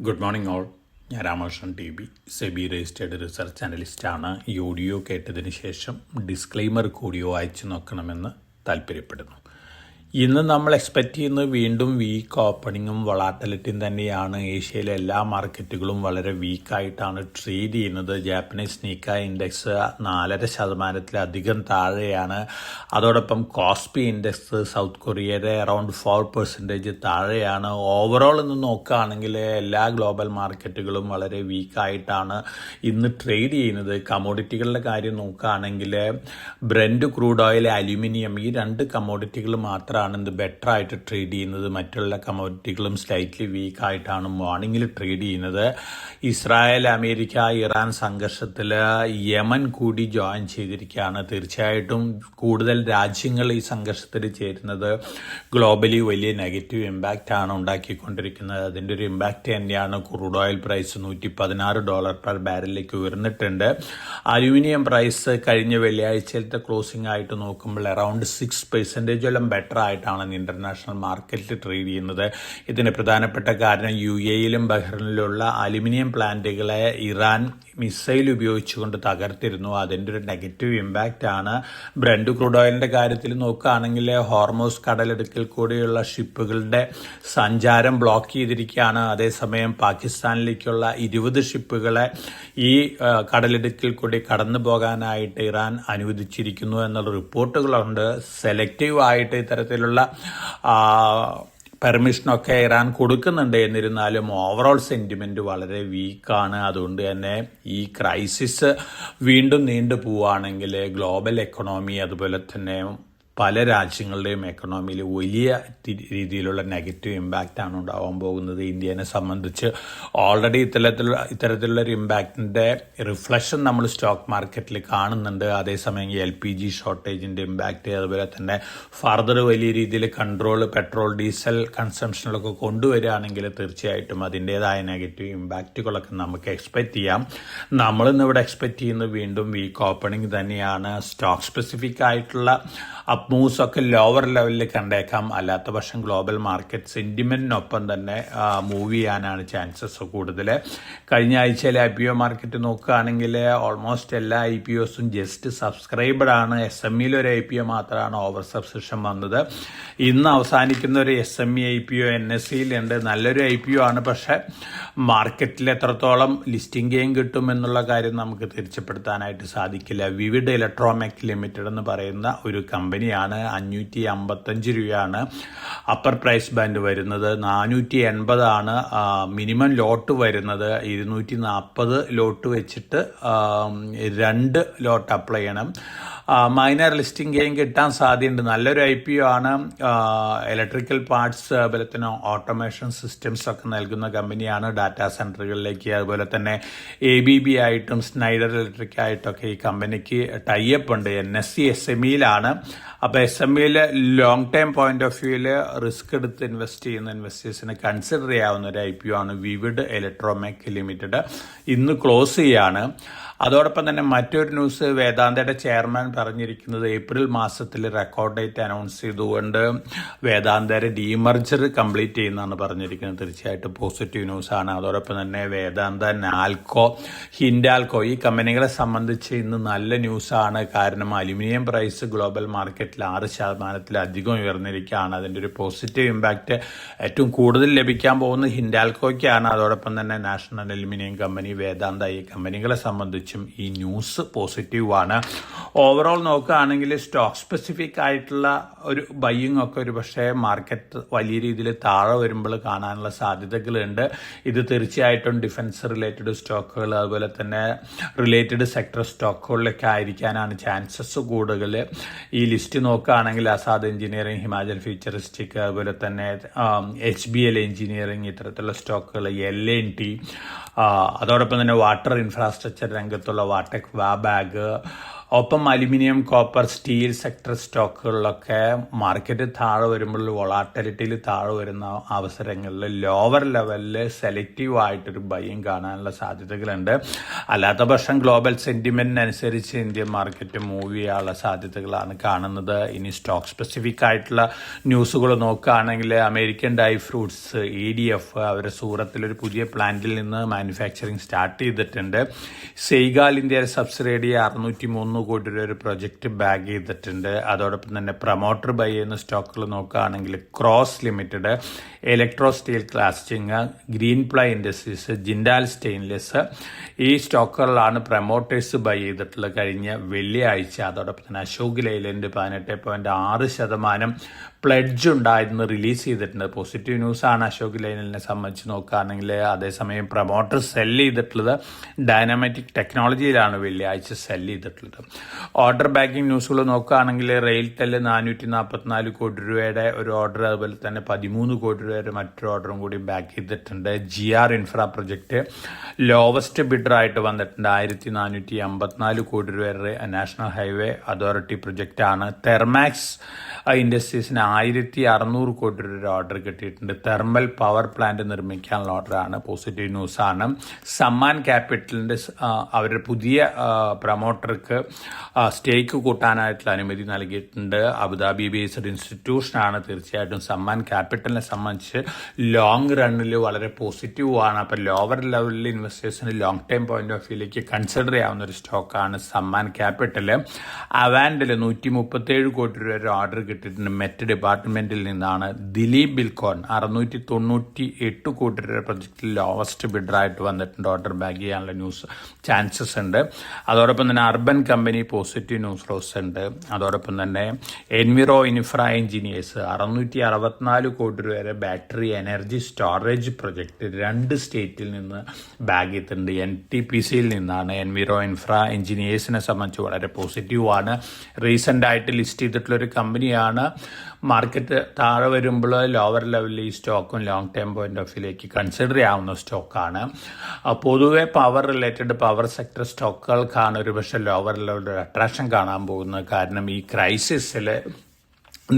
Good morning all. ഞാൻ Ramakrishnan TB, SEBI registered research അനലിസ്റ്റാണ്. ഈ ഓഡിയോ കേട്ടതിന് ശേഷം ഡിസ്ക്ലെയിമർ കൂടി വായിച്ചു നോക്കണമെന്ന് താല്പര്യപ്പെടുന്നു. ഇന്ന് നമ്മൾ എക്സ്പെക്റ്റ് ചെയ്യുന്നത് വീണ്ടും വീക്ക് ഓപ്പണിങ്ങും വൊളാറ്റിലിറ്റിയും തന്നെയാണ്. ഏഷ്യയിലെ എല്ലാ മാർക്കറ്റുകളും വളരെ വീക്കായിട്ടാണ് ട്രേഡ് ചെയ്യുന്നത്. ജാപ്പനീസ് നിക്കായ് ഇൻഡെക്സ് 4.5% താഴെയാണ്. അതോടൊപ്പം കോസ്പി ഇൻഡെക്സ് സൗത്ത് കൊറിയയുടെ അറൗണ്ട് 4% താഴെയാണ്. ഓവറോൾ ഇന്ന് നോക്കുകയാണെങ്കിൽ എല്ലാ ഗ്ലോബൽ മാർക്കറ്റുകളും വളരെ വീക്കായിട്ടാണ് ഇന്ന് ട്രേഡ് ചെയ്യുന്നത്. കമോഡിറ്റികളുടെ കാര്യം നോക്കുകയാണെങ്കിൽ ബ്രെൻഡ്, ക്രൂഡ് ഓയിൽ, അലുമിനിയം ഈ രണ്ട് കമോഡിറ്റികൾ മാത്രമാണ് ഇന്ന് ബെറ്റർ ആയിട്ട് ട്രേഡ് ചെയ്യുന്നത്. മറ്റുള്ള കമോഡിറ്റികളും സ്ലൈറ്റ്ലി വീക്കായിട്ടാണ് മോർണിംഗിൽ ട്രേഡ് ചെയ്യുന്നത്. ഇസ്രായേൽ, അമേരിക്ക, ഇറാൻ സംഘർഷത്തിൽ യമൻ കൂടി ജോയിൻ ചെയ്തിരിക്കുകയാണ്. തീർച്ചയായിട്ടും കൂടുതൽ രാജ്യങ്ങൾ ഈ സംഘർഷത്തിൽ ചേരുന്നത് ഗ്ലോബലി വലിയ നെഗറ്റീവ് ഇമ്പാക്റ്റ് ആണ് ഉണ്ടാക്കിക്കൊണ്ടിരിക്കുന്നത്. അതിൻ്റെ ഒരു ഇമ്പാക്റ്റ് തന്നെയാണ് ക്രൂഡ് ഓയിൽ പ്രൈസ് $116 പെർ ബാരലിലേക്ക് ഉയർന്നിട്ടുണ്ട്. അലൂമിനിയം പ്രൈസ് കഴിഞ്ഞ വെള്ളിയാഴ്ചയിലത്തെ ക്ലോസിംഗ് ആയിട്ട് നോക്കുമ്പോൾ അറൗണ്ട് 6% ബെറ്റർ ആയിട്ടാണ് ഇന്റർനാഷണൽ മാർക്കറ്റിൽ ട്രേഡ് ചെയ്യുന്നത്. ഇതിന് പ്രധാനപ്പെട്ട കാരണം UAEയിലും ബഹ്റിനിലുള്ള അലുമിനിയം പ്ലാന്റുകളെ ഇറാൻ മിസൈൽ ഉപയോഗിച്ചുകൊണ്ട് തകർത്തിരുന്നു. അതിൻ്റെ ഒരു നെഗറ്റീവ് ഇമ്പാക്റ്റ് ആണ്. ബ്രെൻഡ് ക്രൂഡ് ഓയിലിൻ്റെ കാര്യത്തിൽ നോക്കുകയാണെങ്കിൽ ഹോർമോസ് കടലിടുക്കിൽ കൂടിയുള്ള ഷിപ്പുകളുടെ സഞ്ചാരം ബ്ലോക്ക് ചെയ്തിരിക്കുകയാണ്. അതേസമയം പാകിസ്ഥാനിലേക്കുള്ള 20 ഷിപ്പുകളെ ഈ കടലിടുക്കിൽ കൂടി കടന്നു പോകാനായിട്ട് ഇറാൻ അനുവദിച്ചിരിക്കുന്നു എന്നുള്ള റിപ്പോർട്ടുകളുണ്ട്. സെലക്റ്റീവ് ആയിട്ട് ഇത്തരത്തിലുള്ള പെർമിഷനൊക്കെ ഇറാൻ കൊടുക്കുന്നുണ്ട്. എന്നിരുന്നാലും ഓവറോൾ സെന്റിമെന്റ് വളരെ വീക്കാണ്. അതുകൊണ്ട് തന്നെ ഈ ക്രൈസിസ് വീണ്ടും നീണ്ടു പോവുകയാണെങ്കിൽ ഗ്ലോബൽ എക്കണോമി അതുപോലെ തന്നെ പല രാജ്യങ്ങളുടെയും എക്കണോമിയിൽ വലിയ രീതിയിലുള്ള നെഗറ്റീവ് ഇമ്പാക്റ്റ് ആണ് ഉണ്ടാവാൻ പോകുന്നത്. ഇന്ത്യനെ സംബന്ധിച്ച് ഓൾറെഡി ഇത്തരത്തിലുള്ളൊരു ഇമ്പാക്റ്റിൻ്റെ റിഫ്ലക്ഷൻ നമ്മൾ സ്റ്റോക്ക് മാർക്കറ്റിൽ കാണുന്നുണ്ട്. അതേസമയം LPG ഷോർട്ടേജിൻ്റെ ഇമ്പാക്റ്റ് അതുപോലെ തന്നെ ഫർദർ വലിയ രീതിയിൽ കൺട്രോൾ പെട്രോൾ ഡീസൽ കൺസംഷനിലൊക്കെ കൊണ്ടുവരികയാണെങ്കിൽ തീർച്ചയായിട്ടും അതിൻ്റേതായ നെഗറ്റീവ് ഇമ്പാക്റ്റുകളൊക്കെ നമുക്ക് എക്സ്പെക്റ്റ് ചെയ്യാം. നമ്മളിന്ന് ഇവിടെ എക്സ്പെക്റ്റ് ചെയ്യുന്നത് വീണ്ടും വീക്ക് ഓപ്പണിംഗ് തന്നെയാണ്. സ്റ്റോക്ക് സ്പെസിഫിക് ആയിട്ടുള്ള മൂവ്സ് ഒക്കെ ലോവർ ലെവലിൽ കണ്ടേക്കാം. അല്ലാത്ത പക്ഷം ഗ്ലോബൽ മാർക്കറ്റ് സെന്റിമെന്റിനൊപ്പം തന്നെ മൂവ് ചെയ്യാനാണ് ചാൻസസ് കൂടുതൽ. കഴിഞ്ഞ ആഴ്ചയിലെ IPO മാർക്കറ്റ് നോക്കുകയാണെങ്കിൽ ഓൾമോസ്റ്റ് എല്ലാ IPOസും ജസ്റ്റ് സബ്സ്ക്രൈബഡ് ആണ്. SMEയിൽ ഒരു IPO മാത്രമാണ് ഓവർ സബ്സ്ക്രിപ്ഷൻ വന്നത്. ഇന്ന് അവസാനിക്കുന്ന ഒരു SME IPO NSEയിൽ ഉണ്ട്. നല്ലൊരു IPO ആണ്. പക്ഷെ മാർക്കറ്റിൽ എത്രത്തോളം ലിസ്റ്റിംഗ് ഗെയിൻ കിട്ടും എന്നുള്ള കാര്യം നമുക്ക് തീർച്ചപ്പെടുത്താനായിട്ട് സാധിക്കില്ല. വിവിഡ് ഇലക്ട്രോമെക് ലിമിറ്റഡ് എന്ന് പറയുന്ന ഒരു കമ്പനിയാണ്. 555 രൂപയാണ് അപ്പർ പ്രൈസ് ബാൻഡ് വരുന്നത്. 480 ആണ് മിനിമം ലോട്ട് വരുന്നത്. 240 ലോട്ട് വെച്ചിട്ട് 2 ലോട്ട് അപ്ലൈ ചെയ്യണം. മൈനർ ലിസ്റ്റിംഗ് ഗെയിൻ കിട്ടാൻ സാധ്യതയുണ്ട്. നല്ലൊരു IPO ആണ്. ഇലക്ട്രിക്കൽ പാർട്സ് അതുപോലെ തന്നെ ഓട്ടോമേഷൻ സിസ്റ്റംസ് ഒക്കെ നൽകുന്ന കമ്പനിയാണ്. ഡാറ്റാ സെന്ററുകളിലേക്ക് അതുപോലെ തന്നെ ABB ആയിട്ടും സ്നൈഡർ ഇലക്ട്രിക് ആയിട്ടൊക്കെ ഈ കമ്പനിക്ക് ടൈപ്പ് ഉണ്ട്. NSE SMEയിലാണ്. അപ്പോൾ SMEയിൽ ലോങ് ടൈം പോയിന്റ് ഓഫ് വ്യൂവിൽ റിസ്ക് എടുത്ത് ഇൻവെസ്റ്റ് ചെയ്യുന്ന ഇൻവെസ്റ്റേഴ്സിന് കൺസിഡർ ചെയ്യാവുന്ന ഒരു IPO ആണ് വിവിഡ് ഇലക്ട്രോമെക് ലിമിറ്റഡ്. ഇന്ന് ക്ലോസ് ചെയ്യാണ്. അതോടൊപ്പം തന്നെ മറ്റൊരു ന്യൂസ്, വേദാന്തയുടെ ചെയർമാൻ പറഞ്ഞിരിക്കുന്നത് ഏപ്രിൽ മാസത്തിൽ റെക്കോർഡ് ഡേറ്റ് അനൗൺസ് ചെയ്തുകൊണ്ട് വേദാന്തയുടെ ഡീമർജർ കംപ്ലീറ്റ് ചെയ്യുന്നതാണ് പറഞ്ഞിരിക്കുന്നത്. തീർച്ചയായിട്ടും പോസിറ്റീവ് ന്യൂസാണ്. അതോടൊപ്പം തന്നെ വേദാന്ത, നാൽക്കോ, ഹിൻഡാൽക്കോ ഈ കമ്പനികളെ സംബന്ധിച്ച് ഇന്ന് നല്ല ന്യൂസാണ്. കാരണം അലുമിനിയം പ്രൈസ് ഗ്ലോബൽ മാർക്കറ്റിൽ 6% ഉയർന്നിരിക്കുകയാണ്. അതിൻ്റെ ഒരു പോസിറ്റീവ് ഇമ്പാക്റ്റ് ഏറ്റവും കൂടുതൽ ലഭിക്കാൻ പോകുന്നത് ഹിൻഡാൽക്കോയ്ക്കാണ്. അതോടൊപ്പം തന്നെ നാഷണൽ അലുമിനിയം കമ്പനി, വേദാന്ത ഈ കമ്പനികളെ സംബന്ധിച്ച് ഈ ന്യൂസ് പോസിറ്റീവ് ആണ്. ഓവറോൾ നോക്കുകയാണെങ്കിൽ സ്റ്റോക്ക് സ്പെസിഫിക് ആയിട്ടുള്ള ഒരു ബൈയിങ് ഒക്കെ ഒരു പക്ഷേ മാർക്കറ്റ് വലിയ രീതിയിൽ താഴെ വരുമ്പോൾ കാണാനുള്ള സാധ്യതകളുണ്ട്. ഇത് തീർച്ചയായിട്ടും ഡിഫൻസ് റിലേറ്റഡ് സ്റ്റോക്കുകൾ അതുപോലെ തന്നെ റിലേറ്റഡ് സെക്ടർ സ്റ്റോക്കുകളിലൊക്കെ ആയിരിക്കാനാണ് ചാൻസസ് കൂടുതൽ. ഈ ലിസ്റ്റ് നോക്കുകയാണെങ്കിൽ ആസാദ് എഞ്ചിനീയറിംഗ്, ഹിമാചൽ ഫ്യൂച്ചറിസ്റ്റിക് അതുപോലെ തന്നെ HBL എഞ്ചിനീയറിംഗ് ഇത്തരത്തിലുള്ള സ്റ്റോക്കുകൾ, L&T അതോടൊപ്പം തന്നെ വാട്ടർ ഇൻഫ്രാസ്ട്രക്ചർ രംഗത്തുള്ള വാടെക്, വാബാഗ്, ഒപ്പം അലുമിനിയം, കോപ്പർ, സ്റ്റീൽ സെക്ടർ സ്റ്റോക്കുകളിലൊക്കെ മാർക്കറ്റ് താഴെ വരുമ്പോൾ വൊളാറ്റിലിറ്റിയിൽ താഴെ വരുന്ന അവസരങ്ങളിൽ ലോവർ ലെവലിൽ സെലക്റ്റീവ് ആയിട്ടൊരു ബൈയും കാണാനുള്ള സാധ്യതകളുണ്ട്. അല്ലാത്ത പക്ഷം ഗ്ലോബൽ സെന്റിമെന്റിനനുസരിച്ച് ഇന്ത്യൻ മാർക്കറ്റ് മൂവ് ചെയ്യാനുള്ള സാധ്യതകളാണ് കാണുന്നത്. ഇനി സ്റ്റോക്ക് സ്പെസിഫിക് ആയിട്ടുള്ള ന്യൂസുകൾ നോക്കുകയാണെങ്കിൽ അമേരിക്കൻ ഡൈ ഫ്രൂട്ട്സ് EDF അവരുടെ സൂറത്തിലൊരു പുതിയ പ്ലാന്റിൽ നിന്ന് മാനുഫാക്ചറിങ് സ്റ്റാർട്ട് ചെയ്തിട്ടുണ്ട്. സെയ്ഗാൽ ഇന്ത്യയുടെ സബ്സിഡി 603 കോടി രൂപ ഒരു പ്രൊജക്ട് ബാഗ് ചെയ്തിട്ടുണ്ട്. അതോടൊപ്പം തന്നെ പ്രൊമോട്ടർ ബൈ ചെയ്യുന്ന സ്റ്റോക്കുകൾ നോക്കുകയാണെങ്കിൽ cross limited, electro steel casting, green ply industries, Jindal stainless ഈ സ്റ്റോക്കുകളിലാണ് പ്രൊമോട്ടേഴ്സ് ബൈ ചെയ്തിട്ടുള്ളത് കഴിഞ്ഞ വെള്ളിയാഴ്ച. അതോടൊപ്പം തന്നെ അശോക് ലൈലൻഡ് 18.6% പ്ലെഡ്ജ് ഉണ്ടായിരുന്നു റിലീസ് ചെയ്തിട്ടുണ്ട്. പോസിറ്റീവ് ന്യൂസാണ് അശോക് ലൈലൻഡിനെ സംബന്ധിച്ച് നോക്കുകയാണെങ്കിൽ. അതേസമയം പ്രൊമോട്ടർ സെല്ല് ചെയ്തിട്ടുള്ളത് ഡൈനാമാറ്റിക് ടെക്നോളജിയിലാണ് വെള്ളിയാഴ്ച സെല്ല് ചെയ്തിട്ടുള്ളത്. ഓർഡർ ബാക്കിംഗ് ന്യൂസുകൾ നോക്കുകയാണെങ്കിൽ റെയിൽടെൽ 444 കോടി രൂപയുടെ ഒരു ഓർഡർ, അതുപോലെ തന്നെ 13 കോടി രൂപയുടെ മറ്റൊരു ഓർഡറും കൂടി ബാക്ക് ചെയ്തിട്ടുണ്ട്. GR ഇൻഫ്ര പ്രൊജക്ട് ലോവസ്റ്റ് ബിഡറായിട്ട് വന്നിട്ടുണ്ട്. 1454 കോടി രൂപയുടെ നാഷണൽ ഹൈവേ അതോറിറ്റി പ്രൊജക്റ്റാണ്. തെർമാക്സ് ഇൻഡസ്ട്രീസിന് 1600 കോടി രൂപ ഓർഡർ കിട്ടിയിട്ടുണ്ട്. തെർമൽ പവർ പ്ലാന്റ് നിർമ്മിക്കാനുള്ള ഓർഡറാണ്. പോസിറ്റീവ് ന്യൂസാണ്. സമ്മാൻ ക്യാപിറ്റലിന്റെ അവരുടെ പുതിയ പ്രൊമോട്ടർക്ക് സ്റ്റേക്ക് കൂട്ടാനായിട്ടുള്ള അനുമതി നൽകിയിട്ടുണ്ട്. അബുദാബി ബേസ്ഡ് ഇൻസ്റ്റിറ്റ്യൂഷനാണ്. തീർച്ചയായിട്ടും സമ്മാൻ ക്യാപിറ്റലിനെ സംബന്ധിച്ച് ലോങ് റണ്ണിൽ വളരെ പോസിറ്റീവ് ആണ്. അപ്പോൾ ലോവർ ലെവലിൽ ഇൻവെസ്റ്റേഴ്സിന് ലോങ് ടൈം പോയിന്റ് ഓഫ് വ്യൂയിലേക്ക് കൺസിഡർ ചെയ്യാവുന്ന ഒരു സ്റ്റോക്കാണ് സമ്മാൻ ക്യാപിറ്റൽ. അവാൻഡിൽ 137 കോടി രൂപ ഒരു ഓർഡർ കിട്ടിയിട്ടുണ്ട്. മെറ്റ് ഡിപ്പാർട്ട്മെന്റിൽ നിന്നാണ്. ദിലീപ് ബിൽക്കോൺ 698 കോടി രൂപ പ്രൊജക്റ്റിൽ ലോവസ്റ്റ് ബിഡറായിട്ട് വന്നിട്ടുണ്ട്. ഓർഡർ ബാഗ് ചെയ്യാനുള്ള ചാൻസസ് ഉണ്ട്. അതോടൊപ്പം തന്നെ urban company positive news rose ഉണ്ട്. അതോടൊപ്പം തന്നെ എൻവിറോ ഇൻഫ്ര എഞ്ചിനീയേഴ്സ് 664 കോടി രൂപ വരെ ബാറ്ററി എനർജി സ്റ്റോറേജ് പ്രൊജക്ട് 2 സ്റ്റേറ്റിൽ നിന്ന് ബാഗ് ചെയ്തിട്ടുണ്ട്. NTPCയിൽ നിന്നാണ്. എൻവിറോ ഇൻഫ്ര എഞ്ചിനീയേഴ്സിനെ സംബന്ധിച്ച് വളരെ പോസിറ്റീവാണ്. റീസെന്റ് ആയിട്ട് ലിസ്റ്റ് ചെയ്തിട്ടുള്ള ഒരു കമ്പനിയാണ്. മാർക്കറ്റ് താഴെ വരുമ്പോൾ ലോവർ ലെവലിൽ ഈ സ്റ്റോക്കും ലോങ് ടൈം പോയിന്റ് ഓഫ് വ്യൂയിലേക്ക് കൺസിഡർ ചെയ്യാവുന്ന സ്റ്റോക്കാണ്. പൊതുവെ പവർ റിലേറ്റഡ് പവർ സെക്ടർ സ്റ്റോക്കുകൾക്കാണ് ഒരുപക്ഷെ ലോവർ ലെവലിൽ അട്രാക്ഷൻ കാണാൻ പോകുന്നത്. കാരണം ഈ ക്രൈസിസിൽ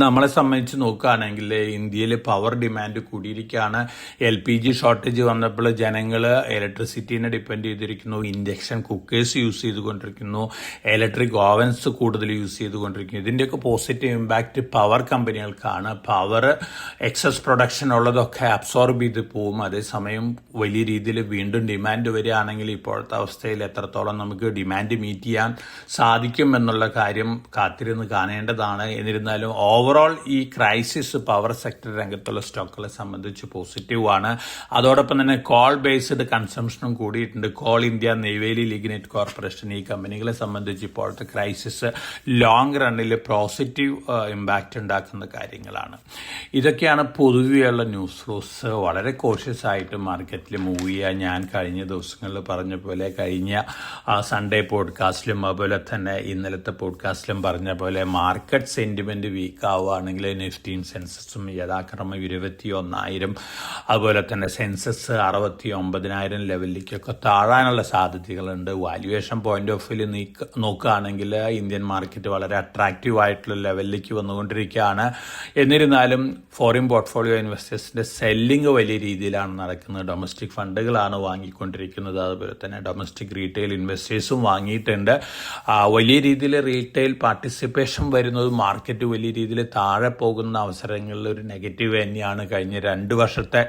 നമ്മളെ സംബന്ധിച്ച് നോക്കുകയാണെങ്കിൽ ഇന്ത്യയിൽ പവർ ഡിമാൻഡ് കൂടിയിരിക്കുകയാണ്. LPG ഷോർട്ടേജ് വന്നപ്പോൾ ജനങ്ങൾ ഇലക്ട്രിസിറ്റീനെ ഡിപ്പെൻഡ് ചെയ്തിരിക്കുന്നു. ഇൻഡക്ഷൻ കുക്കേഴ്സ് യൂസ് ചെയ്തുകൊണ്ടിരിക്കുന്നു. ഇലക്ട്രിക് ഓവൻസ് കൂടുതൽ യൂസ് ചെയ്തുകൊണ്ടിരിക്കുന്നു. ഇതിൻ്റെയൊക്കെ പോസിറ്റീവ് ഇമ്പാക്റ്റ് പവർ കമ്പനികൾക്കാണ്. പവർ എക്സസ് പ്രൊഡക്ഷൻ ഉള്ളതൊക്കെ അബ്സോർബ് ചെയ്ത് പോവും. അതേസമയം വലിയ രീതിയിൽ വീണ്ടും ഡിമാൻഡ് വരികയാണെങ്കിൽ ഇപ്പോഴത്തെ അവസ്ഥയിൽ എത്രത്തോളം നമുക്ക് ഡിമാൻഡ് മീറ്റ് ചെയ്യാൻ സാധിക്കും എന്നുള്ള കാര്യം കാത്തിരുന്ന് കാണേണ്ടതാണ്. എന്നിരുന്നാലും ഓവറോൾ ഈ ക്രൈസിസ് പവർ സെക്ടർ രംഗത്തുള്ള സ്റ്റോക്കുകളെ സംബന്ധിച്ച് പോസിറ്റീവാണ്. അതോടൊപ്പം തന്നെ കോൾ ബേസ്ഡ് കൺസംഷനും കൂടിയിട്ടുണ്ട്. Call India, Neyveli lignite corporation ഈ കമ്പനികളെ സംബന്ധിച്ച് ഇപ്പോഴത്തെ ക്രൈസിസ് ലോങ് റണ്ണിൽ പോസിറ്റീവ് ഇമ്പാക്റ്റ് ഉണ്ടാക്കുന്ന കാര്യങ്ങളാണ്. ഇതൊക്കെയാണ് പൊതുവെയുള്ള ന്യൂസ് ഫ്ലോസ്. വളരെ കോഷ്യസ് ആയിട്ട് മാർക്കറ്റിൽ മൂവ് ചെയ്യുക. ഞാൻ കഴിഞ്ഞ ദിവസങ്ങളിൽ പറഞ്ഞ പോലെ കഴിഞ്ഞ സൺഡേ പോഡ്കാസ്റ്റിലും അതുപോലെ തന്നെ ഇന്നലത്തെ പോഡ്കാസ്റ്റിലും പറഞ്ഞ പോലെ മാർക്കറ്റ് സെന്റിമെന്റ് വീക്ക് ആവുകയാണെങ്കിൽ നിഫ്റ്റിയും സെൻസസും യഥാക്രമം 21,000, അതുപോലെ തന്നെ സെൻസസ് 69,000 ലെവലിലേക്കൊക്കെ താഴാനുള്ള സാധ്യതകളുണ്ട്. വാല്യുവേഷൻ പോയിന്റ് ഓഫ് വ്യൂ നോക്കുകയാണെങ്കിൽ ഇന്ത്യൻ മാർക്കറ്റ് വളരെ അട്രാക്റ്റീവ് ആയിട്ടുള്ള ലെവലിലേക്ക് വന്നുകൊണ്ടിരിക്കുകയാണ്. എന്നിരുന്നാലും ഫോറിൻ പോർട്ട്ഫോളിയോ ഇൻവെസ്റ്റേഴ്സിന്റെ സെല്ലിംഗ് വലിയ രീതിയിലാണ് നടക്കുന്നത്. ഡൊമസ്റ്റിക് ഫണ്ടുകളാണ് വാങ്ങിക്കൊണ്ടിരിക്കുന്നത്. അതുപോലെ തന്നെ ഡൊമസ്റ്റിക് റീറ്റെയിൽ ഇൻവെസ്റ്റേഴ്സും വാങ്ങിയിട്ടുണ്ട്. വലിയ രീതിയിൽ റീറ്റെയിൽ പാർട്ടിസിപ്പേഷൻ വരുന്നത് മാർക്കറ്റ് വലിയ രീതിയിൽ താഴെ പോകുന്ന അവസരങ്ങളിൽ ഒരു നെഗറ്റീവ് തന്നെയാണ്. കഴിഞ്ഞ 2 വർഷത്തെ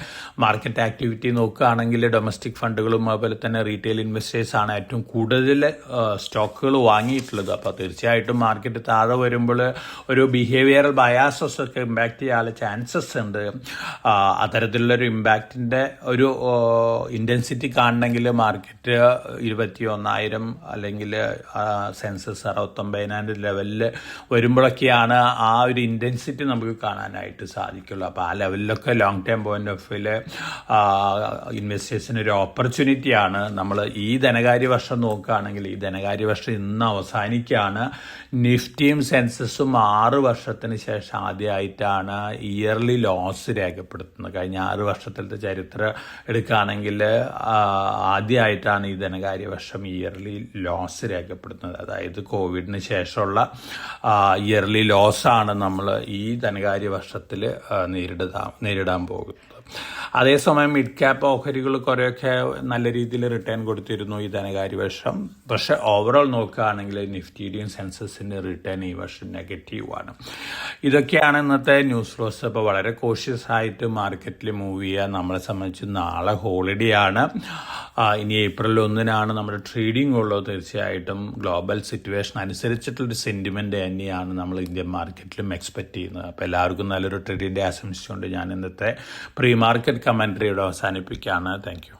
മാർക്കറ്റ് ആക്ടിവിറ്റി നോക്കുകയാണെങ്കിൽ ഡൊമസ്റ്റിക് ഫണ്ടുകളും അതുപോലെ തന്നെ റീറ്റെയിൽ ഇൻവെസ്റ്റേഴ്സാണ് ഏറ്റവും കൂടുതൽ സ്റ്റോക്കുകൾ വാങ്ങിയിട്ടുള്ളത്. അപ്പോൾ തീർച്ചയായിട്ടും മാർക്കറ്റ് താഴെ വരുമ്പോൾ ഒരു ബിഹേവിയറൽ ബയാസസ് ഒക്കെ ഇമ്പാക്റ്റ് ചെയ്യാനുള്ള ചാൻസസ് ഉണ്ട്. അത്തരത്തിലുള്ളൊരു ഇമ്പാക്റ്റിൻ്റെ ഒരു ഇൻറ്റൻസിറ്റി കാണണമെങ്കിൽ മാർക്കറ്റ് 21,000 അല്ലെങ്കിൽ സെൻസസ് 69,000 ലെവലിൽ വരുമ്പോഴൊക്കെയാണ് ആ ഒരു ഒരു ഇൻറ്റൻസിറ്റി നമുക്ക് കാണാനായിട്ട് സാധിക്കുള്ളൂ. അപ്പോൾ ആ ലെവലിലൊക്കെ ലോങ് ടേം പോയിന്റ് ഓഫ് വ്യൂവിൽ ഇൻവെസ്റ്റേഴ്സിന് ഒരു ഓപ്പർച്യൂണിറ്റിയാണ്. നമ്മൾ ഈ ധനകാര്യ വർഷം നോക്കുകയാണെങ്കിൽ ഈ ധനകാര്യ വർഷം ഇന്ന് അവസാനിക്കുകയാണ്. നിഫ്റ്റിയും സെൻസസും 6 വർഷത്തിന് ശേഷം ആദ്യമായിട്ടാണ് ഇയർലി ലോസ് രേഖപ്പെടുത്തുന്നത്. കഴിഞ്ഞ 6 വർഷത്തിലത്തെ ചരിത്രം എടുക്കുകയാണെങ്കിൽ ആദ്യമായിട്ടാണ് ഈ ധനകാര്യ വർഷം ഇയർലി ലോസ് രേഖപ്പെടുത്തുന്നത്. അതായത് കോവിഡിന് ശേഷമുള്ള ഇയർലി ലോസാണ് നമ്മൾ ഈ ധനകാര്യ വർഷത്തിൽ നേരിടാൻ പോകുന്നത്. അതേസമയം മിഡ് ക്യാപ്പ് ഓഹരികൾ കുറേയൊക്കെ നല്ല രീതിയിൽ റിട്ടേൺ കൊടുത്തിരുന്നു ഈ ധനകാര്യ വർഷം. പക്ഷെ ഓവറോൾ നോക്കുകയാണെങ്കിൽ നിഫ്റ്റിയുടെയും സെൻസസിൻ്റെ റിട്ടേൺ ഈ വർഷം നെഗറ്റീവാണ്. ഇതൊക്കെയാണ് ഇന്നത്തെ ന്യൂസ് ഫ്ലോസ്. അപ്പോൾ വളരെ കോഷ്യസ് ആയിട്ട് മാർക്കറ്റിൽ മൂവ് ചെയ്യുക. നമ്മളെ സംബന്ധിച്ച് നാളെ ഹോളിഡേ ആണ്. ഇനി ഏപ്രിൽ 1 നമ്മുടെ ട്രേഡിംഗ് ഉള്ളത്. തീർച്ചയായിട്ടും ഗ്ലോബൽ സിറ്റുവേഷൻ അനുസരിച്ചിട്ടുള്ളൊരു സെൻറ്റിമെൻറ്റ് തന്നെയാണ് നമ്മൾ ഇന്ത്യൻ മാർക്കറ്റിലും എക്സ്പെക്റ്റ് ചെയ്യുന്നത്. അപ്പോൾ എല്ലാവർക്കും നല്ലൊരു ട്രേഡിംഗ് ഡേ ആശംസിച്ചുകൊണ്ട് ഞാൻ ഇന്നത്തെ പ്രീ മാർക്കറ്റ് കമൻട്രിയോട് അവസാനിപ്പിക്കുകയാണ്. Thank you.